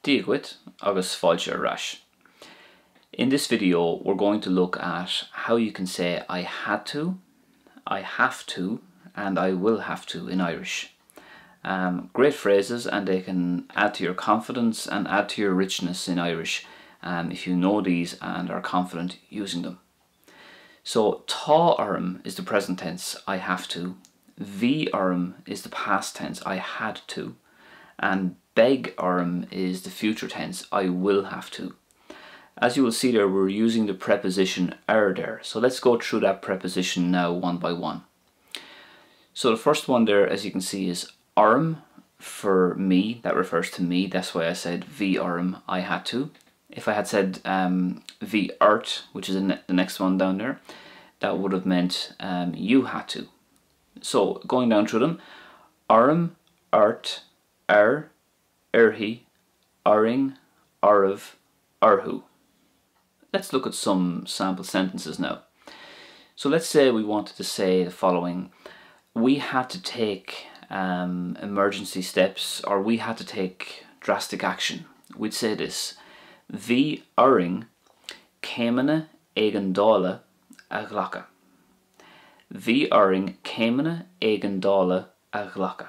Díagwit agus fáilte arás. In this video we're going to look at how you can say I had to, I have to and I will have to in Irish. Great phrases, and they can add to your confidence and add to your richness in Irish if you know these and are confident using them. So tá orm is the present tense, I have to. Bhí orm is the past tense, I had to. And beg orm is the future tense, I will have to. As you will see there, we're using the preposition er there. So let's go through that preposition now one by one. So the first one there, as you can see, is orm for me. That refers to me. That's why I said bhí orm, I had to. If I had said bhí ort, which is the next one down there, that would have meant you had to. So going down through them, orm, ort, urhi, oring, orav, urhu. Let's look at some sample sentences now. So let's say we wanted to say the following: we had to take emergency steps, or we had to take drastic action. We'd say this: Bhí oring céimena ag an dála a ghlacha. Bhí oring céimena ag an dála a ghlacha.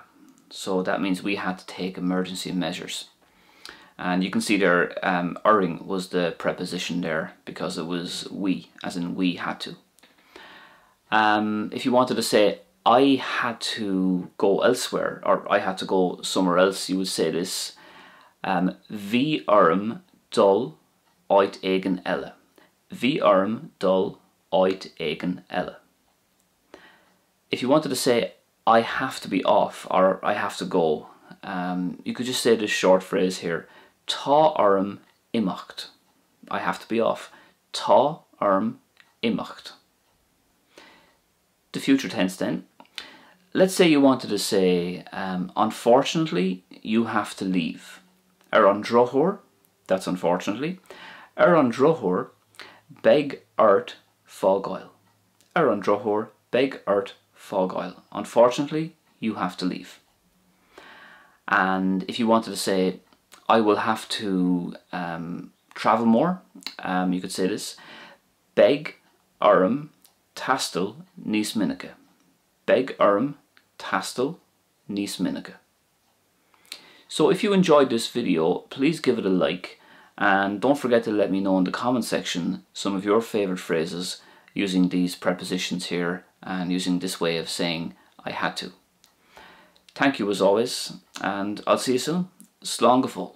So that means we had to take emergency measures. And you can see there, oring was the preposition there because it was we, as in we had to. If you wanted to say I had to go elsewhere, or I had to go somewhere else, you would say this: Bhí orm dul áit ag an eile. Bhí orm dul áit ag an eile. If you wanted to say I have to be off, or I have to go, you could just say this short phrase here: Tá orm imacht. I have to be off. Tá orm imacht. The future tense then. Let's say you wanted to say unfortunately you have to leave. An drochor, that's unfortunately. An drochor beg ort fágáil. An drochor beg ort fágáil. Unfortunately, you have to leave. And if you wanted to say I will have to travel more, you could say this: beg orm tastal níos minice. Beg orm tastal níos minice. So if you enjoyed this video, please give it a like, and don't forget to let me know in the comment section some of your favorite phrases using these prepositions here and using this way of saying I had to. Thank you as always, and I'll see you soon. Slán go fóill.